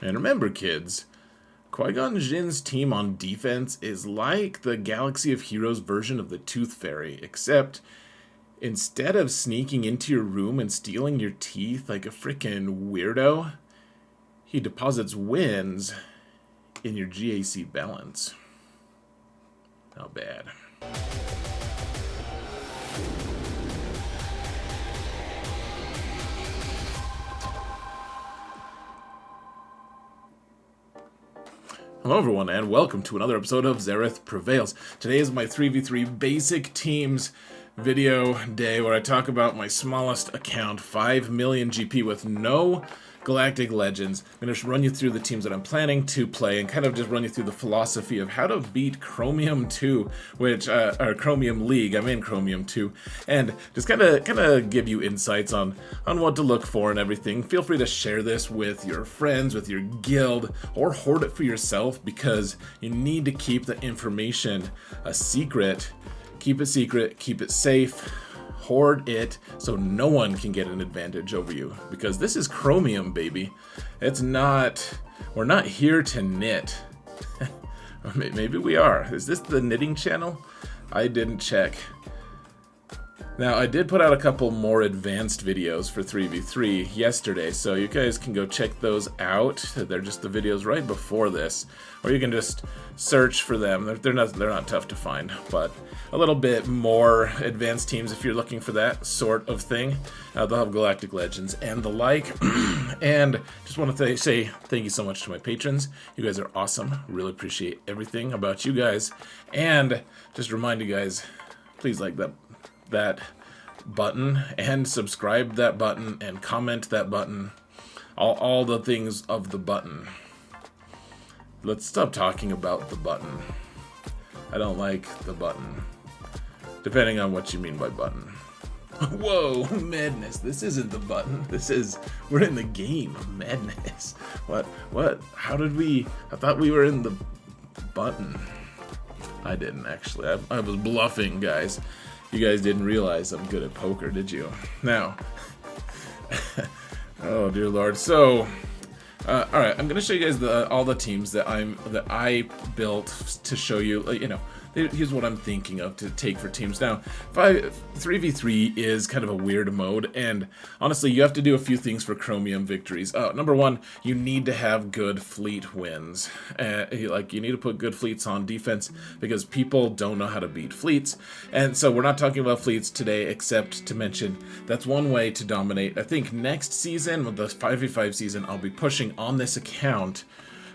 And remember, kids, Qui-Gon Jinn's team on defense is like the Galaxy of Heroes version of the Tooth Fairy, except instead of sneaking into your room and stealing your teeth like a freaking weirdo, he deposits wins in your GAC balance. Not bad. Hello everyone, and welcome to another episode of Xaereth Prevails. Today is my 3v3 basic teams video day where I talk about my smallest account, 5 million GP with no Galactic Legends. I'm going to run you through the teams that I'm planning to play and kind of just run you through the philosophy of how to beat Chromium 2, or Chromium League. I'm in Chromium 2, and just kind of give you insights on what to look for and everything. Feel free to share this with your friends, with your guild, or hoard it for yourself because you need to keep the information a secret. Keep it secret, keep it safe. Hoard it so no one can get an advantage over you, because this is Chromium, baby. We're not here to knit. Maybe we are. Is this the knitting channel? I didn't check. Now, I did put out a couple more advanced videos for 3v3 yesterday, so you guys can go check those out. They're just the videos right before this, or you can just search for them. They're not tough to find, but a little bit more advanced teams if you're looking for that sort of thing. They'll have Galactic Legends and the like. And just want to say thank you so much to my patrons. You guys are awesome. Really appreciate everything about you guys. And just remind you guys, please like that button and subscribe that button and comment that button, all the things of the button. Let's stop talking about the button. I don't like the button, depending on what you mean by button. Whoa, madness. This isn't the button. We're in the game. Madness. What? How did I thought we were in the button. I didn't actually. I was bluffing, guys. You guys didn't realize I'm good at poker, did you? Now, oh dear Lord. So, all right, I'm gonna show you guys all the teams that I built to show you. Here's what I'm thinking of to take for teams. Now, 3v3 is kind of a weird mode, and honestly, you have to do a few things for Chromium victories. Number one, you need to have good fleet wins. You need to put good fleets on defense because people don't know how to beat fleets. And so we're not talking about fleets today, except to mention that's one way to dominate. I think next season, with the 5v5 season, I'll be pushing on this account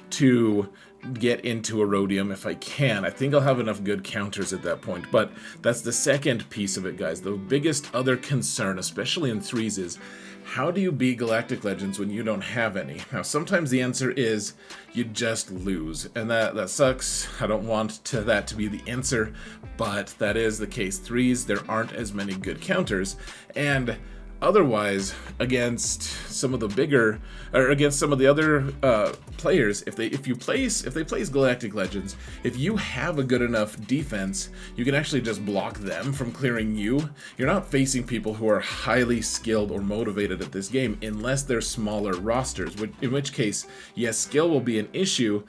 to get into Erodium if I can. I think I'll have enough good counters at that point, but that's the second piece of it, guys. The biggest other concern, especially in threes, is how do you beat Galactic Legends when you don't have any? Now, sometimes the answer is you just lose, and that sucks. I don't want that to be the answer, but that is the case. Threes, there aren't as many good counters, and otherwise, against some of the other players, if they plays Galactic Legends, if you have a good enough defense, you can actually just block them from clearing you. You're not facing people who are highly skilled or motivated at this game, unless they're smaller rosters. In which case, yes, skill will be an issue,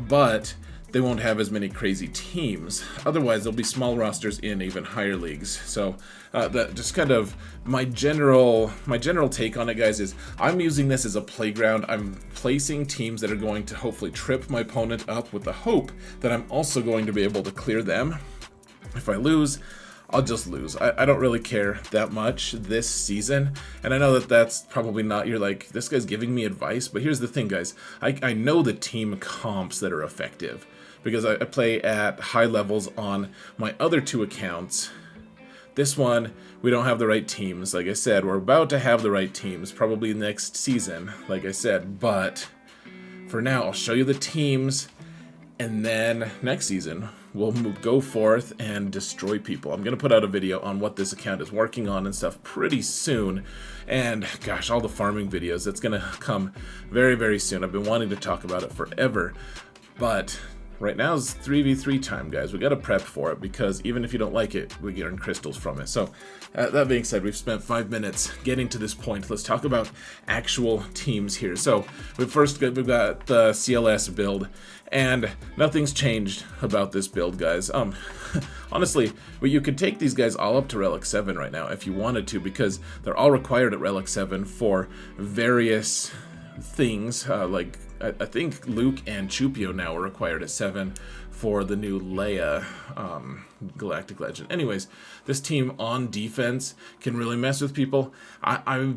but they won't have as many crazy teams. Otherwise, there'll be small rosters in even higher leagues. So that just kind of my general take on it, guys, is I'm using this as a playground. I'm placing teams that are going to hopefully trip my opponent up with the hope that I'm also going to be able to clear them. If I lose, I'll just lose. I don't really care that much this season, and I know that's probably not, you're like, this guy's giving me advice, but here's the thing, guys. I know the team comps that are effective, because I play at high levels on my other two accounts. This one, we don't have the right teams. Like I said, we're about to have the right teams, probably next season, like I said, but for now, I'll show you the teams, and then next season, we'll go forth and destroy people. I'm going to put out a video on what this account is working on and stuff pretty soon. And gosh, all the farming videos, that's going to come very, very soon. I've been wanting to talk about it forever. But right now is 3v3 time, guys. We got to prep for it, because even if you don't like it, we earn crystals from it. So that being said, we've spent 5 minutes getting to this point. Let's talk about actual teams here. So we've got the CLS build, and nothing's changed about this build, guys. Honestly, you could take these guys all up to Relic 7 right now if you wanted to, because they're all required at Relic 7 for various things. Like I think Luke and Chupio now are required at 7 for the new Leia Galactic Legend. Anyways, this team on defense can really mess with people. I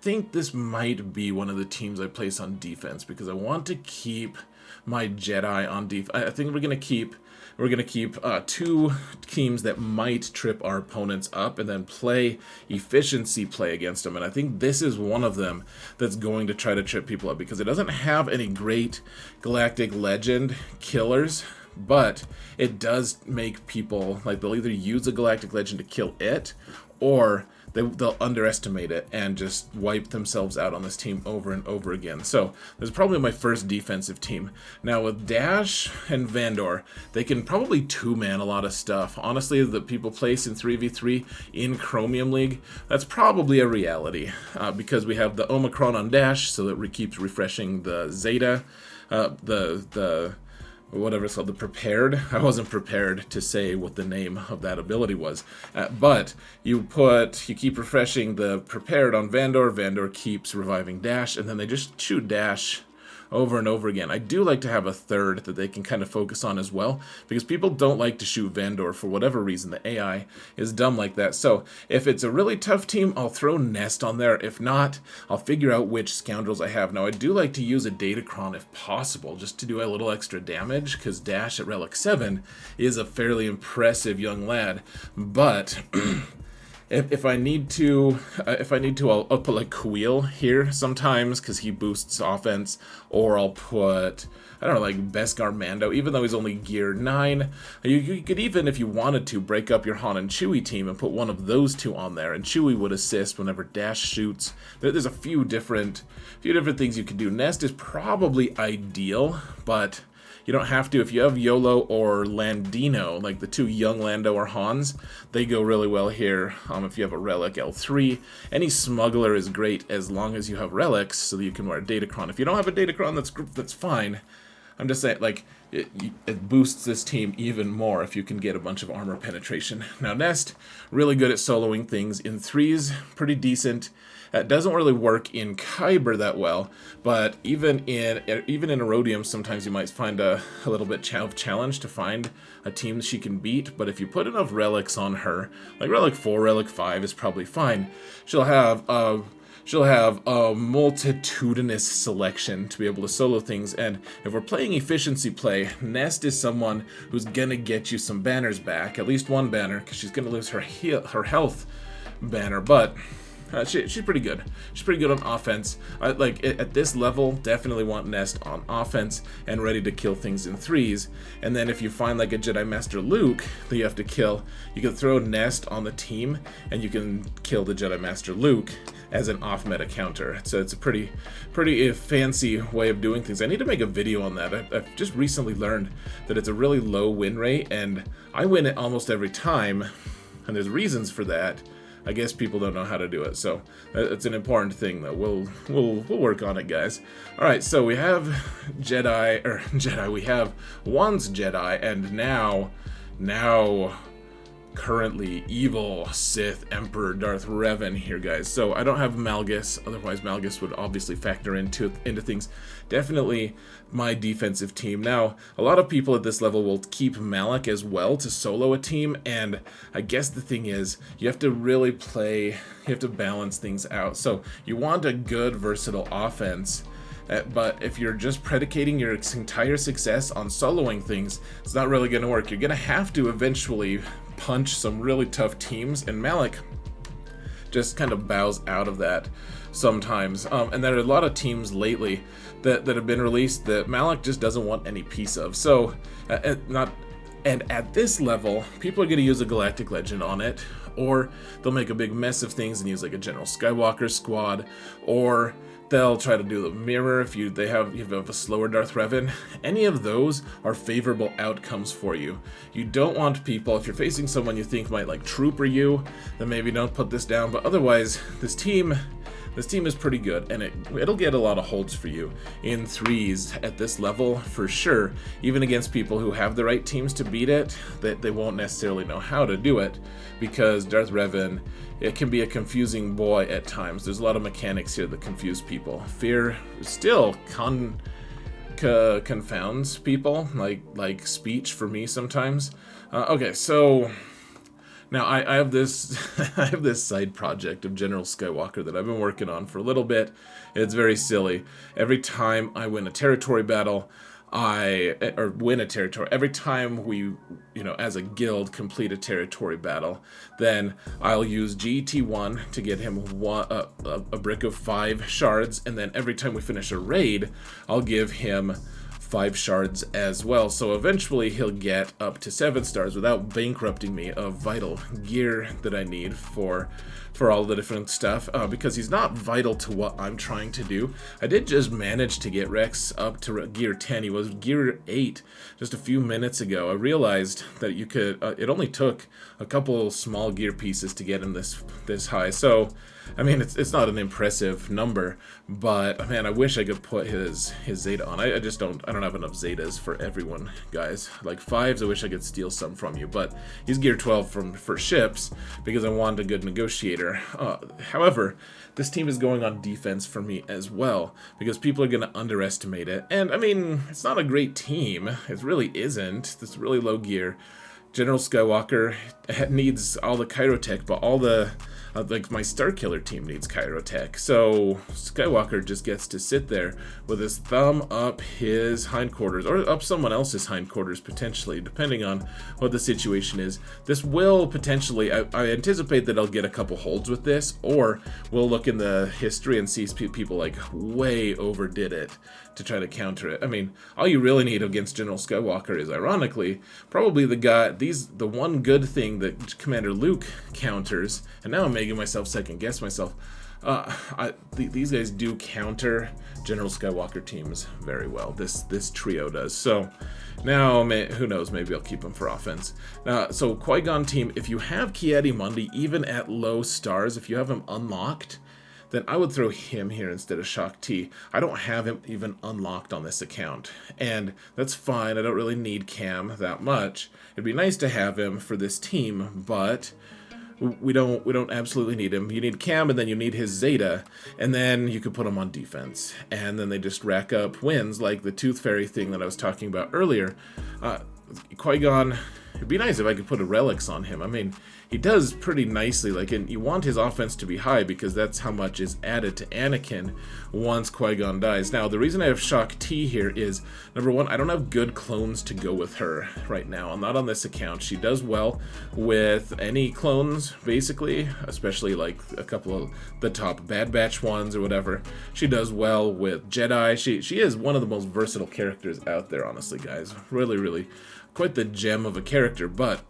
think this might be one of the teams I place on defense, because I want to keep my Jedi on defense. I think we're gonna keep 2 teams that might trip our opponents up, and then play efficiency play against them. And I think this is one of them that's going to try to trip people up, because it doesn't have any great Galactic Legend killers, but it does make people, like, they'll either use a Galactic Legend to kill it, or they'll underestimate it and just wipe themselves out on this team over and over again. So this is probably my first defensive team. Now with Dash and Vandor, they can probably 2-man a lot of stuff. Honestly, the people place in 3v3 in Chromium League, that's probably a reality, because we have the Omicron on Dash, so that keeps refreshing the Zeta, whatever it's called, the Prepared. I wasn't prepared to say what the name of that ability was, but you keep refreshing the Prepared on Vandor. Vandor keeps reviving Dash, and then they just shoot Dash over and over again. I do like to have a third that they can kind of focus on as well, because people don't like to shoot Vandor for whatever reason. The AI is dumb like that. So if it's a really tough team, I'll throw Nest on there. If not, I'll figure out which scoundrels I have. Now I do like to use a Datacron if possible, just to do a little extra damage, because Dash at Relic 7 is a fairly impressive young lad. But If I need to, I'll put like Queel here sometimes, because he boosts offense, or I'll put, I don't know, like Beskar Mando, even though he's only gear 9. You could even, if you wanted to, break up your Han and Chewie team and put one of those 2 on there, and Chewie would assist whenever Dash shoots. There's a few different things you could do. Nest is probably ideal, but you don't have to. If you have YOLO or Landino, like the 2 young Lando or Hans, they go really well here. If you have a Relic L3, any smuggler is great as long as you have relics, so that you can wear a Datacron. If you don't have a Datacron, that's fine. I'm just saying, like, it boosts this team even more if you can get a bunch of armor penetration. Now Nest, really good at soloing things in 3s, pretty decent. It doesn't really work in Kyber that well, but even in Erodium, sometimes you might find a little bit of challenge to find a team she can beat. But if you put enough relics on her, like Relic 4, Relic 5 is probably fine. She'll have a multitudinous selection to be able to solo things, and if we're playing efficiency play, Nest is someone who's gonna get you some banners back, at least 1 banner, because she's gonna lose her health banner, but she's pretty good. She's pretty good on offense. At this level, definitely want Nest on offense and ready to kill things in 3s. And then if you find like a Jedi Master Luke that you have to kill, you can throw Nest on the team and you can kill the Jedi Master Luke as an off-meta counter. So it's a pretty fancy way of doing things. I need to make a video on that. I've just recently learned that it's a really low win rate, and I win it almost every time, and there's reasons for that. I guess people don't know how to do it, so it's an important thing though. We'll work on it, guys. All right, so we have we have once Jedi, and now currently evil Sith Emperor Darth Revan here, guys. So I don't have Malgus, otherwise Malgus would obviously factor into things. Definitely my defensive team. Now, a lot of people at this level will keep Malak as well to solo a team, and I guess the thing is, you have to really you have to balance things out. So you want a good, versatile offense, but if you're just predicating your entire success on soloing things, it's not really going to work. You're going to have to eventually punch some really tough teams, and Malak just kind of bows out of that sometimes. And there are a lot of teams lately that have been released that Malak just doesn't want any piece of. So, and at this level, people are going to use a Galactic Legend on it, or they'll make a big mess of things and use like a General Skywalker squad, or They'll try to do the mirror if you have a slower Darth Revan. Any of those are favorable outcomes for you. You don't want people, if you're facing someone you think might like trooper you, then maybe don't put this down. But otherwise, this team is pretty good, and it'll get a lot of holds for you in 3s at this level for sure. Even against people who have the right teams to beat it, that they won't necessarily know how to do it, because Darth Revan, it can be a confusing boy at times. There's a lot of mechanics here that confuse people. Fear still confounds people, like speech for me sometimes. Okay, so now I have this I have this side project of General Skywalker that I've been working on for a little bit. It's very silly. Every time I win a territory battle, every time we, as a guild complete a territory battle, then I'll use GT1 to get him a brick of 5 shards, and then every time we finish a raid, I'll give him 5 shards as well. So eventually he'll get up to 7 stars without bankrupting me of vital gear that I need for all the different stuff, because he's not vital to what I'm trying to do. I did just manage to get Rex up to gear 10. He was gear 8 just a few minutes ago. I realized that you could, it only took a couple small gear pieces to get him this high. So I mean, it's not an impressive number, but man, I wish I could put his Zeta on. I don't have enough Zetas for everyone, guys. Like 5s, I wish I could steal some from you, but he's gear 12 for ships because I wanted a good negotiator. However, this team is going on defense for me as well because people are going to underestimate it. And I mean, it's not a great team. It really isn't. It's really low gear. General Skywalker needs all the Chirotech, but all the like my Starkiller team needs Chirotech. So Skywalker just gets to sit there with his thumb up his hindquarters, or up someone else's hindquarters potentially, depending on what the situation is. This will potentially, I anticipate that I'll get a couple holds with this, or we'll look in the history and see people like way overdid it to try to counter it. I mean, all you really need against General Skywalker is, ironically, probably the one good thing that Commander Luke counters, and now I'm making myself second guess myself. These guys do counter General Skywalker teams very well. This trio does. So now, who knows? Maybe I'll keep them for offense. So Qui-Gon team, if you have Ki-Adi-Mundi, even at low stars, if you have him unlocked, then I would throw him here instead of Shock T. I don't have him even unlocked on this account, and that's fine. I don't really need Cam that much. It'd be nice to have him for this team, but we don't absolutely need him. You need Cam, and then you need his Zeta, and then you could put him on defense, and then they just rack up wins like the Tooth Fairy thing that I was talking about earlier. Qui-Gon, it'd be nice if I could put a relics on him. I mean, he does pretty nicely, and you want his offense to be high because that's how much is added to Anakin once Qui-Gon dies. Now, the reason I have Shock T here is, number one, I don't have good clones to go with her right now. I'm not on this account. She does well with any clones, basically, especially like a couple of the top Bad Batch ones or whatever. She does well with Jedi. She is one of the most versatile characters out there, honestly, guys. Really, really quite the gem of a character, but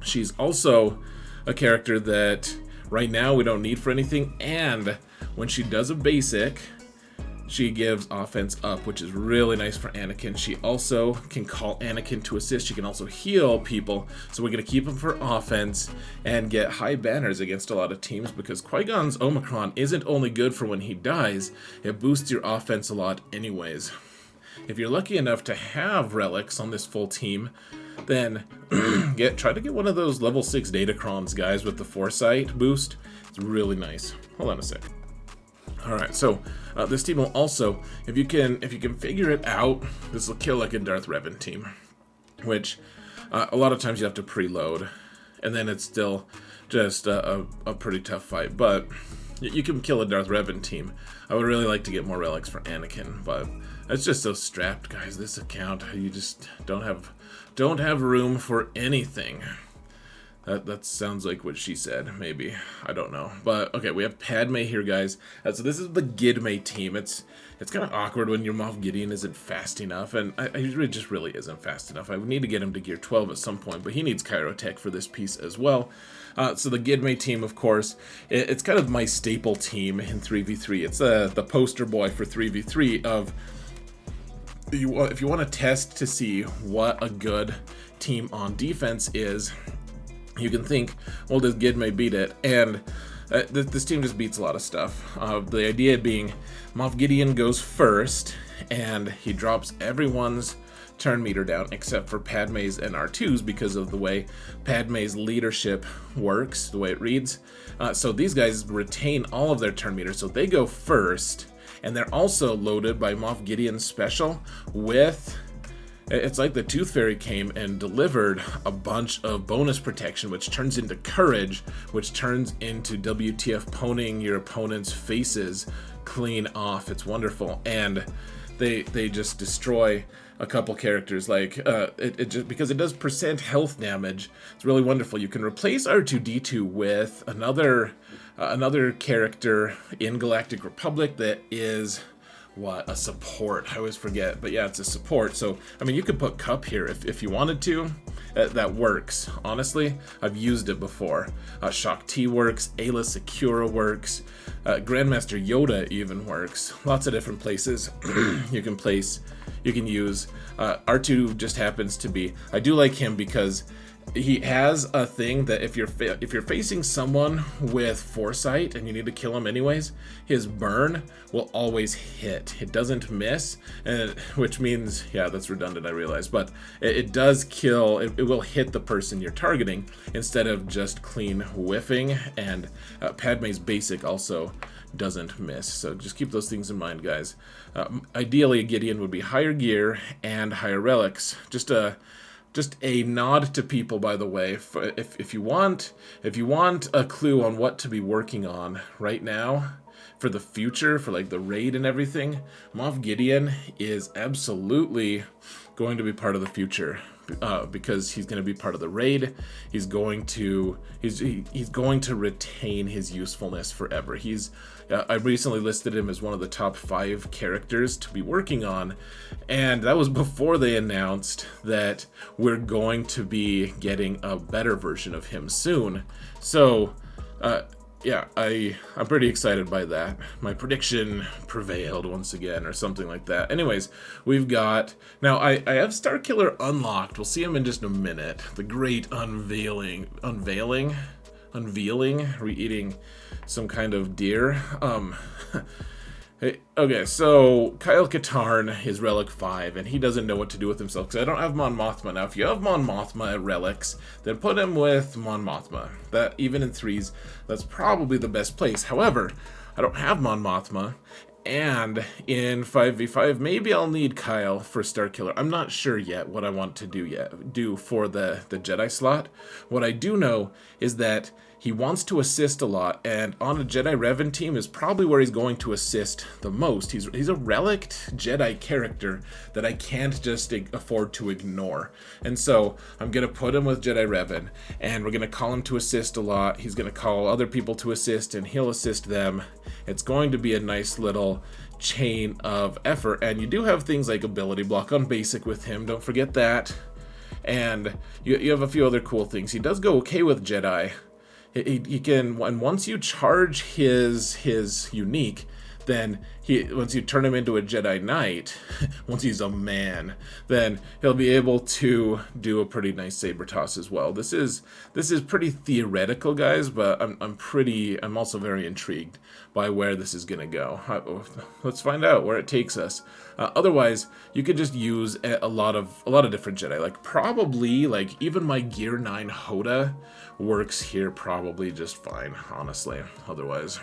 she's also a character that right now we don't need for anything, and when she does a basic, she gives offense up, which is really nice for Anakin. She also can call Anakin to assist. She can also heal people, so we're going to keep him for offense and get high banners against a lot of teams because Qui-Gon's Omicron isn't only good for when he dies, it boosts your offense a lot anyways. If you're lucky enough to have relics on this full team, then try to get one of those level 6 Datacrons, guys, with the Foresight boost. It's really nice. Hold on a sec. Alright, so this team will also, if you can figure it out, this will kill like a Darth Revan team, which a lot of times you have to preload, and then it's still just a pretty tough fight, but you can kill a Darth Revan team. I would really like to get more relics for Anakin, but it's just so strapped, guys. This account, you just don't have room for anything. That sounds like what she said, maybe. I don't know. But, okay, we have Padme here, guys. So this is the Gidme team. It's kind of awkward when your Moff Gideon isn't fast enough, and it just really isn't fast enough. I would need to get him to Gear 12 at some point, but he needs Chirotech for this piece as well. So the Gidme team, of course, it's kind of my staple team in 3v3. It's the poster boy for 3v3 of... If you want to test to see what a good team on defense is, you can think, well, does Gidme beat it? And this team just beats a lot of stuff. The idea being, Moff Gideon goes first, and he drops everyone's turn meter down except for Padme's and R2's because of the way Padme's leadership works, the way it reads. So these guys retain all of their turn meters, so they go first, and they're also loaded by Moff Gideon's special with... It's like the Tooth Fairy came and delivered a bunch of bonus protection, which turns into courage, which turns into WTF poning your opponent's faces clean off. It's wonderful. And they just destroy a couple characters, like it just because it does % health damage. It's really wonderful. You can replace R2-D2 with another character in Galactic Republic that is... What? A support. I always forget. But yeah, it's a support. So, I mean, you could put Cup here if you wanted to. That works. Honestly, I've used it before. Shock T works. Ayla Secura works. Grandmaster Yoda even works. Lots of different places you can use. R2 just happens to be... I do like him because... he has a thing that if you're facing someone with foresight and you need to kill him anyways, his burn will always hit. It doesn't miss, and which means, yeah, that's redundant, I realize, but it does kill. It will hit the person you're targeting instead of just clean whiffing. And Padme's basic also doesn't miss. So just keep those things in mind, guys. Ideally, Gideon would be higher gear and higher relics. Just a nod to people, by the way. If you want a clue on what to be working on right now for the future, for like the raid and everything, Moff Gideon is absolutely going to be part of the future. Because he's going to be part of the raid. He's going to retain his usefulness forever. I recently listed him as one of the top 5 characters to be working on, and that was before they announced that we're going to be getting a better version of him soon. So yeah, I'm pretty excited by that. My prediction prevailed once again, or something like that. Anyways, we've got... Now, I have Starkiller unlocked. We'll see him in just a minute. The great unveiling. Are we eating some kind of deer? Okay, so Kyle Katarn is Relic 5, and he doesn't know what to do with himself, because I don't have Mon Mothma. Now, if you have Mon Mothma relics, then put him with Mon Mothma. That, even in 3s, that's probably the best place. However, I don't have Mon Mothma, and in 5v5, maybe I'll need Kyle for Starkiller. I'm not sure yet what I want to do for the Jedi slot. What I do know is that he wants to assist a lot, and on a Jedi Revan team is probably where he's going to assist the most. He's a relict Jedi character that I can't just afford to ignore. And so I'm going to put him with Jedi Revan, and we're going to call him to assist a lot. He's going to call other people to assist, and he'll assist them. It's going to be a nice little chain of effort, and you do have things like ability block on basic with him. Don't forget that. And you have a few other cool things. He does go okay with Jedi. He can, and once you charge his unique, then once you turn him into a Jedi Knight, once he's a man, then he'll be able to do a pretty nice saber toss as well. This is pretty theoretical, guys, but I'm also very intrigued by where this is gonna go. Let's find out where it takes us. Otherwise, you could just use a lot of different Jedi. Like probably even my Gear 9 Hoda works here probably just fine, honestly. Otherwise.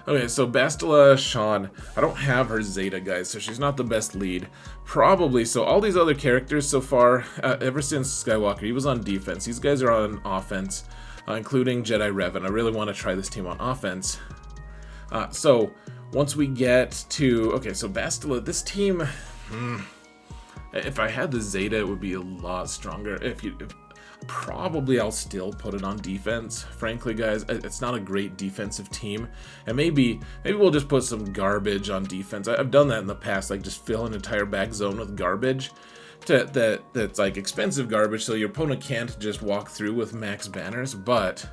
Okay, so Bastila Shan, I don't have her Zeta, guys, so she's not the best lead. Probably, so all these other characters so far, ever since Skywalker, he was on defense. These guys are on offense, including Jedi Revan. I really want to try this team on offense. So, once we get to... Okay, so Bastila, this team... if I had the Zeta, it would be a lot stronger. Probably I'll still put it on defense. Frankly, guys, it's not a great defensive team, and maybe we'll just put some garbage on defense. I've done that in the past, like just fill an entire back zone with garbage. That's like expensive garbage, so your opponent can't just walk through with max banners, but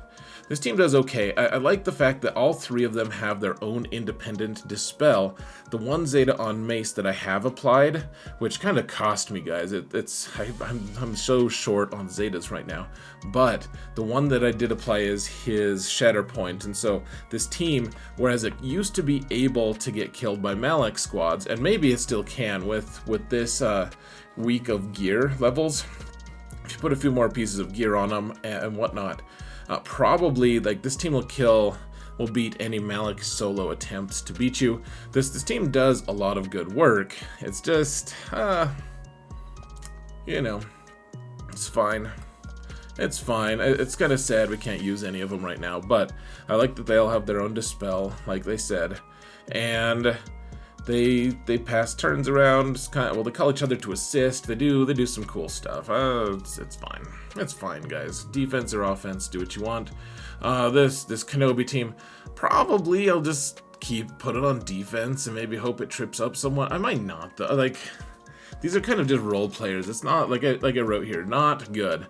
this team does okay. I like the fact that all three of them have their own independent dispel. The one Zeta on Mace that I have applied, which kind of cost me, guys. I'm so short on Zetas right now. But the one that I did apply is his Shatterpoint, and so this team, whereas it used to be able to get killed by Malik squads, and maybe it still can with this week of gear levels, if you put a few more pieces of gear on them and whatnot, probably like this team will beat any Malik solo attempts to beat you. This team does a lot of good work. It's just you know, it's fine. It's fine. It's kind of sad we can't use any of them right now, but I like that they all have their own dispel, like they said, and they pass turns around. It's kind of, well, they call each other to assist. They do some cool stuff. It's fine. It's fine, guys. Defense or offense, do what you want. This Kenobi team, probably I'll just put it on defense and maybe hope it trips up someone. I might not though. Like, these are kind of just role players. It's not like I wrote here, not good.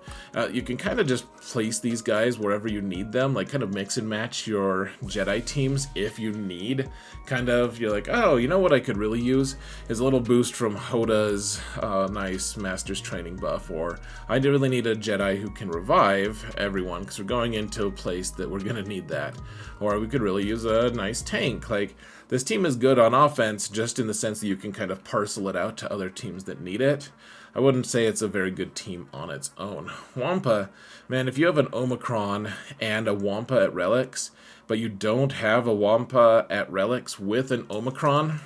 You can kind of just place these guys wherever you need them, like kind of mix and match your Jedi teams if you need. Kind of, you're like, oh, you know what I could really use is a little boost from Hoda's nice Master's Training buff, or I really need a Jedi who can revive everyone because we're going into a place that we're gonna need that. Or we could really use a nice tank. Like, this team is good on offense, just in the sense that you can kind of parcel it out to other teams that need it. I wouldn't say it's a very good team on its own. Wampa, man, if you have an Omicron and a Wampa at Relics, but you don't have a Wampa at Relics with an Omicron,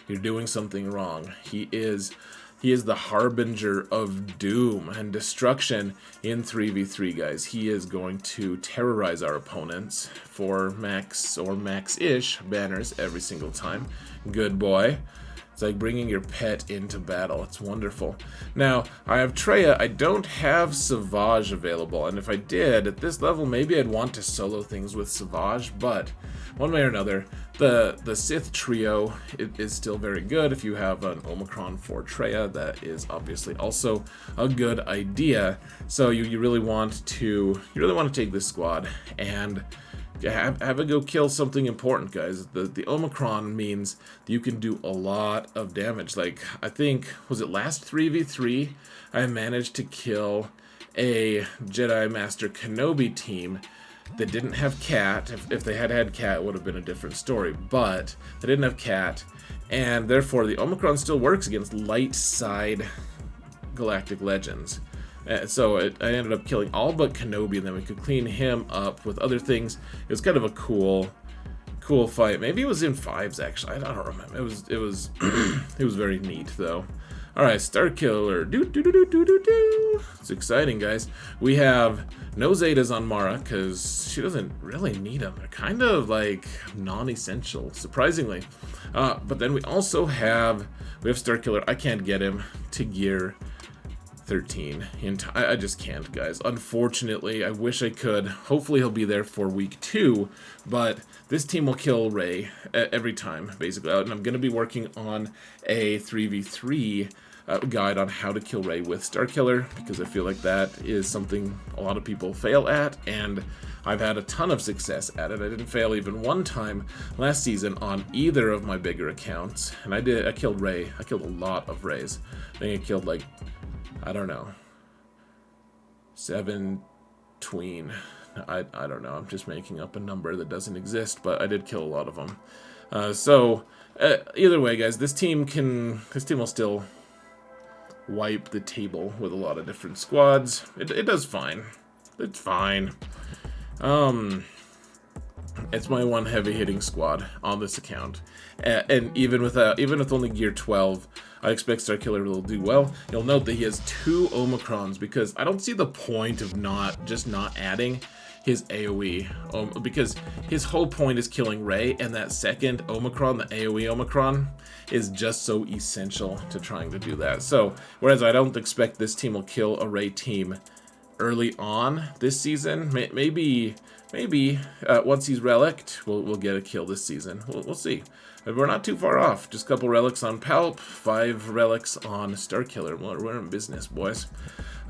you're doing something wrong. He is the harbinger of doom and destruction in 3v3, guys. He is going to terrorize our opponents for max or max-ish banners every single time. Good boy. It's like bringing your pet into battle. It's wonderful. Now, I have Traya. I don't have Savage available, and if I did, at this level, maybe I'd want to solo things with Savage, but one way or another, the Sith trio is still very good. If you have an Omicron for Traya, that is obviously also a good idea. So you really want to take this squad and have it go kill something important, guys. The Omicron means that you can do a lot of damage. Like, I think, was it last 3v3, I managed to kill a Jedi Master Kenobi team that didn't have Cat. If they had Cat, it would have been a different story, but they didn't have Cat, and therefore the Omicron still works against light side Galactic Legends. So I ended up killing all but Kenobi, and then we could clean him up with other things. It was kind of a cool fight. Maybe it was in 5s, actually. I don't remember. It was it was very neat though. All right, Star Killer. It's exciting, guys. We have no Zetas on Mara because she doesn't really need them. They're kind of like non-essential, surprisingly. But then we also have Star Killer. I can't get him to gear 13 I just can't, guys. Unfortunately, I wish I could. Hopefully he'll be there for week 2, but this team will kill Rey every time, basically. And I'm going to be working on a 3v3 guide on how to kill Rey with Starkiller, because I feel like that is something a lot of people fail at, and I've had a ton of success at it. I didn't fail even one time last season on either of my bigger accounts, and I killed Rey. I killed a lot of Reys. I think I killed, like, I don't know, 7 tween. I don't know. I'm just making up a number that doesn't exist, but I did kill a lot of them. Either way, guys, this team will still wipe the table with a lot of different squads. It does fine. It's fine. It's my one heavy hitting squad on this account, and even with only gear 12, I expect Starkiller will do well. You'll note that he has 2 Omicrons, because I don't see the point of not adding his AoE, because his whole point is killing Rey, and that second Omicron, the AoE Omicron, is just so essential to trying to do that. So, whereas I don't expect this team will kill a Rey team early on this season. Maybe once he's relicked, we'll get a kill this season. We'll see. We're not too far off. Just a couple relics on Palp, 5 relics on Starkiller. We're in business, boys.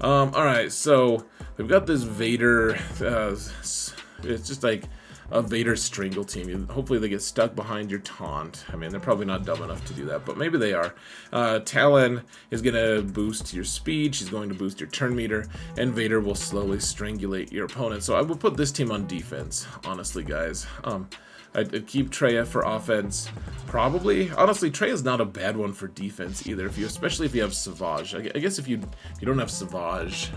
Alright, so we've got this Vader. It's just like a Vader Strangle team. Hopefully they get stuck behind your taunt. I mean, they're probably not dumb enough to do that, but maybe they are. Talon is going to boost your speed. She's going to boost your turn meter, and Vader will slowly strangulate your opponent. So I will put this team on defense, honestly, guys. I'd keep Treya for offense, probably. Honestly, Treya's not a bad one for defense either, especially if you have Savage. I guess if you don't have Savage...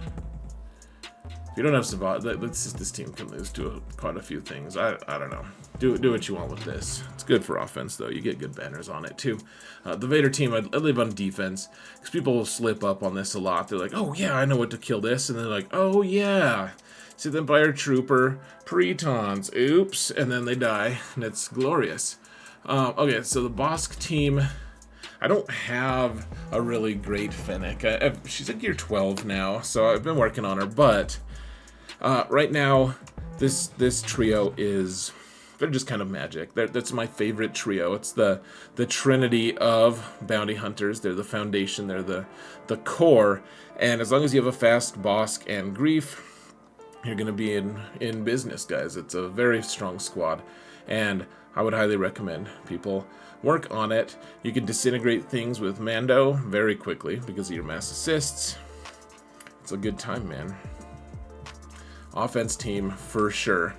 If you don't have Savage, this team can lose to quite a few things. I don't know. Do what you want with this. It's good for offense, though. You get good banners on it, too. The Vader team, I'd live on defense, because people will slip up on this a lot. They're like, oh, yeah, I know what to kill this. And they're like, oh, yeah. See them by our trooper, pre-taunts, oops, and then they die, and it's glorious. Okay, so the Bosk team, I don't have a really great Fennec. She's at gear 12 now, so I've been working on her, but right now, this trio is, they're just kind of magic. That's my favorite trio. It's the trinity of bounty hunters. They're the foundation, they're the core, and as long as you have a fast Bosk and Grief, you're going to be in business, guys. It's a very strong squad, and I would highly recommend people work on it. You can disintegrate things with Mando very quickly because of your mass assists. It's a good time, man. Offense team, for sure.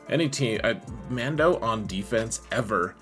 Any team, Mando on defense, ever.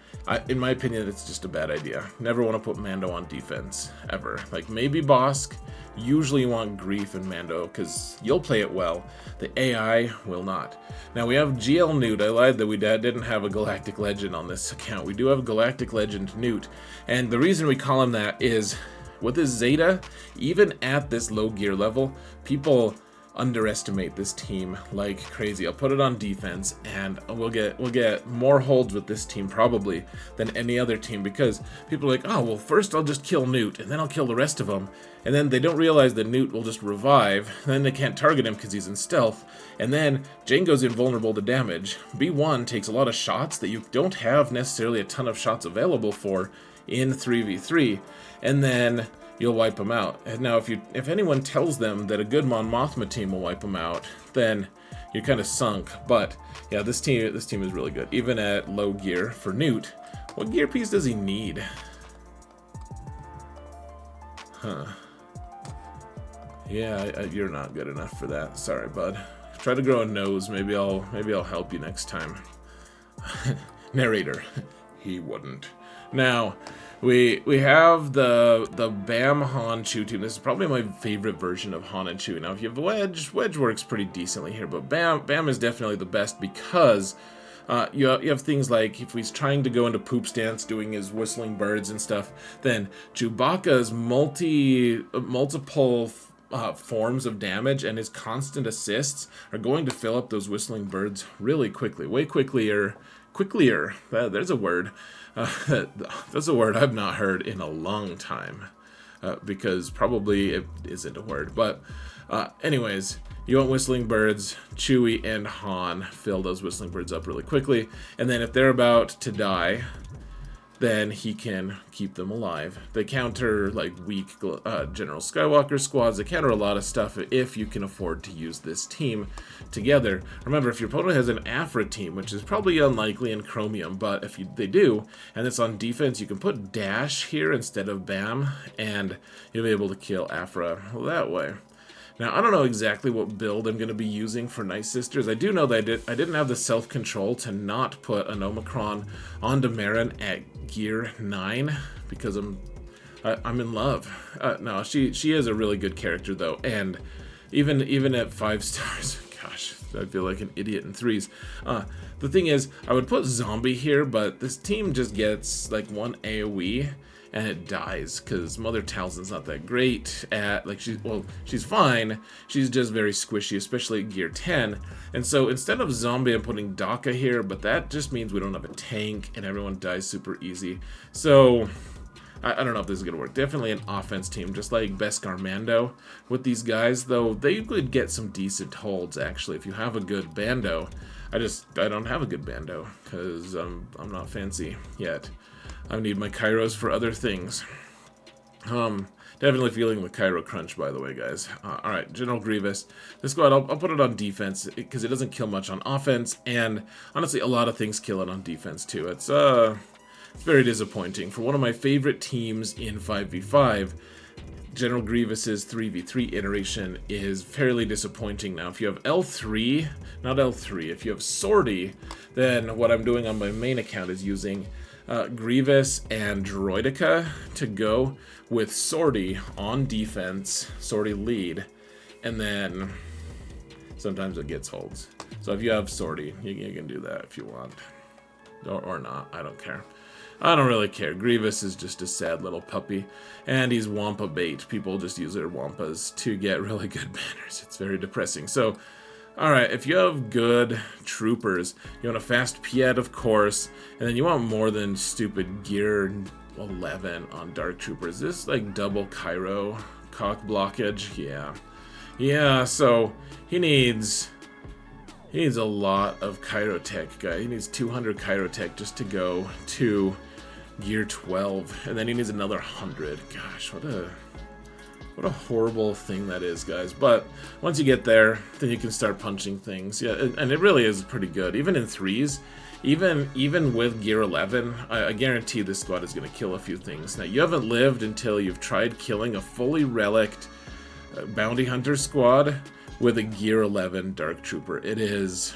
In my opinion, it's just a bad idea. Never want to put Mando on defense, ever. Like, maybe Bosk. Usually you want Grief and Mando, because you'll play it well. The AI will not. Now, we have GL Newt. I lied that we didn't have a Galactic Legend on this account. We do have a Galactic Legend Newt. And the reason we call him that is, with his Zeta, even at this low gear level, people underestimate this team like crazy. I'll put it on defense, and we'll get more holds with this team probably than any other team, because people are like, oh, well, first I'll just kill Newt, and then I'll kill the rest of them, and then they don't realize that Newt will just revive, and then they can't target him because he's in stealth, and then Jango's invulnerable to damage. B1 takes a lot of shots that you don't have necessarily a ton of shots available for in 3v3, and then you'll wipe them out. And now, if anyone tells them that a good Mon Mothma team will wipe them out, then you're kind of sunk. But yeah, this team is really good, even at low gear for Newt. What gear piece does he need? Huh? Yeah, you're not good enough for that. Sorry, bud. Try to grow a nose. Maybe I'll help you next time. Narrator. He wouldn't. Now, we have the Bam Han Chew team. This is probably my favorite version of Han and Chew. Now, if you have Wedge works pretty decently here, but Bam is definitely the best because you have things like if he's trying to go into poop stance, doing his whistling birds and stuff, then Chewbacca's multiple forms of damage and his constant assists are going to fill up those whistling birds really quickly, way quicklier. There's a word. That's a word I've not heard in a long time, because probably it isn't a word. But anyways, you want whistling birds. Chewie and Han fill those whistling birds up really quickly, and then if they're about to die, then he can keep them alive. They counter like weak General Skywalker squads. They counter a lot of stuff if you can afford to use this team together. Remember, if your opponent has an Afra team, which is probably unlikely in Chromium, but if they do, and it's on defense, you can put Dash here instead of Bam, and you'll be able to kill Afra that way. Now, I don't know exactly what build I'm going to be using for Night Sisters. I do know that I didn't have the self-control to not put an Omicron onto Marin at gear 9 because I'm in love. No, she is a really good character, though, and even at 5 stars, gosh, I feel like an idiot in 3s. The thing is, I would put Zombie here, but this team just gets like 1 AoE, and it dies because Mother Talzin's not that great at, like, she's fine, she's just very squishy, especially at gear 10, and so instead of Zombie, I'm putting Daka here, but that just means we don't have a tank and everyone dies super easy. So I don't know if this is going to work. Definitely an offense team, just like Bescarmando with these guys, though they could get some decent holds, actually, if you have a good Bando. I don't have a good Bando, because I'm not fancy yet. I need my Kairos for other things. Definitely feeling the Cairo crunch, by the way, guys. Alright, General Grievous. This squad, I'll put it on defense, because it doesn't kill much on offense, and honestly, a lot of things kill it on defense, too. It's very disappointing. For one of my favorite teams in 5v5, General Grievous's 3v3 iteration is fairly disappointing now. If you have L3, not L3, if you have Sortie, then what I'm doing on my main account is using Grievous and Droidica to go with Sortie on defense, Sortie lead, and then sometimes it gets holds. So if you have Sortie, you can do that if you want. Or not, I don't care. I don't really care. Grievous is just a sad little puppy, and he's Wampa bait. People just use their Wampas to get really good banners. It's very depressing. So, alright, if you have good troopers, you want a fast Piet, of course, and then you want more than stupid gear 11 on Dark Troopers. This like double Cairo cock blockage. Yeah, so he needs a lot of Kyrotech, guy. He needs 200 Kyrotech just to go to gear 12, and then he needs another 100. Gosh, what a horrible thing that is, guys. But once you get there, then you can start punching things. Yeah, and it really is pretty good. Even in 3s, even with gear 11, I guarantee this squad is going to kill a few things. Now, you haven't lived until you've tried killing a fully relicked bounty hunter squad with a gear 11 Dark Trooper. It is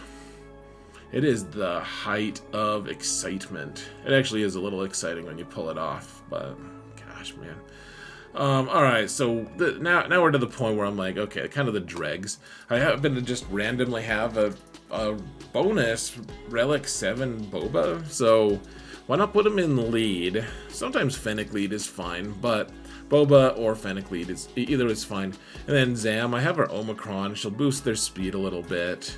the height of excitement. It actually is a little exciting when you pull it off, but gosh, man. Alright, so now we're to the point where I'm like, okay, kind of the dregs. I happen to just randomly have a bonus Relic 7 Boba, so why not put him in the lead? Sometimes Fennec lead is fine, but Boba or Fennec lead is either is fine. And then Zam, I have her Omicron. She'll boost their speed a little bit.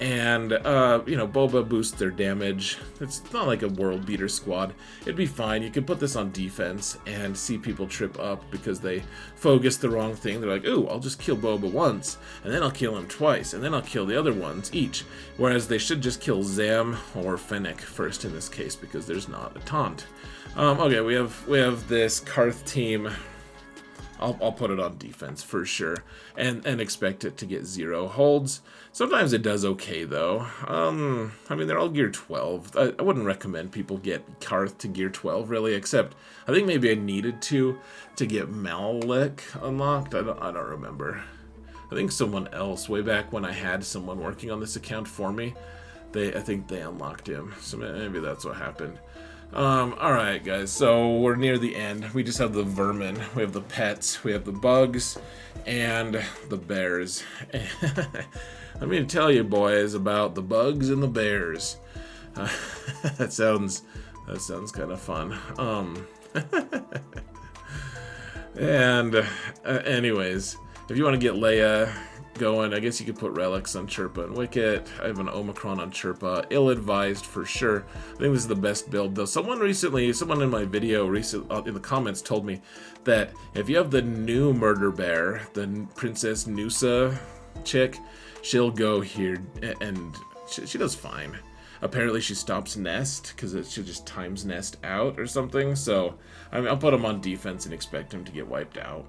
And, you know, Boba boosts their damage. It's not like a world beater squad. It'd be fine. You could put this on defense and see people trip up because they focus the wrong thing. They're like, ooh, I'll just kill Boba once, and then I'll kill him twice, and then I'll kill the other ones each. Whereas they should just kill Zam or Fennec first in this case because there's not a taunt. Okay, we have this Karth team. I'll put it on defense for sure, and expect it to get 0 holds. Sometimes it does okay though. I mean, they're all gear 12. I wouldn't recommend people get Karth to gear 12 really, except I think maybe I needed to get Malek unlocked. I don't remember. I think someone else way back when I had someone working on this account for me, I think they unlocked him. So maybe that's what happened. Alright guys, so we're near the end. We just have the vermin, we have the pets, we have the bugs, and the bears. Let me tell you boys about the bugs and the bears. That sounds kind of fun. Anyways, if you want to get Leia going, I guess you could put relics on Chirpa and Wicket. I have an Omicron on Chirpa. Ill-advised for sure. I think this is the best build though. Someone in my video in the comments told me that if you have the new murder bear, the Princess Noosa chick, she'll go here and she does fine. Apparently she stops nest because she just times nest out or something. So I'll put him on defense and expect him to get wiped out.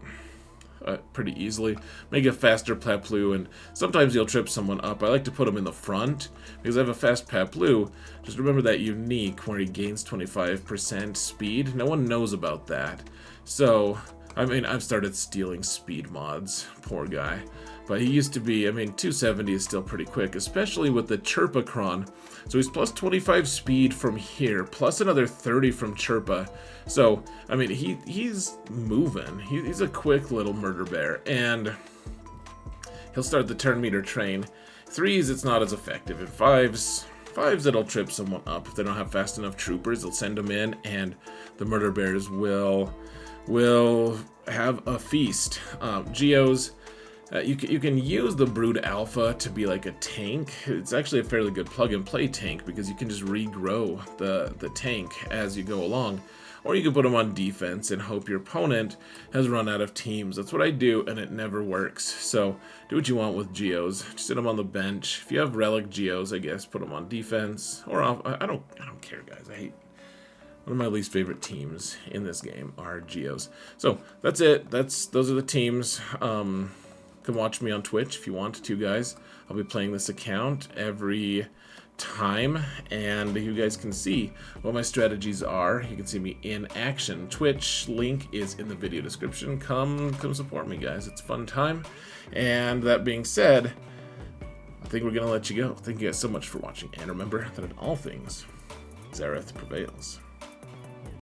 Pretty easily. Make a faster Paplu, and sometimes you'll trip someone up. I like to put him in the front because I have a fast Paplu. Just remember that unique where he gains 25% speed. No one knows about that. So, I mean, I've started stealing speed mods. Poor guy. But he used to be, I mean, 270 is still pretty quick, especially with the Chirpacron. So he's plus 25 speed from here, plus another 30 from Chirpa. So, I mean, he's moving. He's a quick little murder bear, and he'll start the turn meter train. 3s, it's not as effective. In 5s, it'll trip someone up. If they don't have fast enough troopers, they'll send them in, and the murder bears will have a feast. Geos, you can use the Brood Alpha to be like a tank. It's actually a fairly good plug-and-play tank because you can just regrow the tank as you go along. or you can put them on defense and hope your opponent has run out of teams. That's what I do, and it never works. So do what you want with geos. Just sit them on the bench. If you have relic geos, I guess put them on defense or off. I don't care, guys. I hate. One of my least favorite teams in this game are geos. So that's it. Those are the teams. You can watch me on Twitch if you want to, guys. I'll be playing this account every time, and you guys can see what my strategies are. You can see me in action. Twitch link is in the video description. Come support me, guys. It's a fun time. And that being said, I think we're gonna let you go. Thank you guys so much for watching, and remember that in all things, Zareth prevails.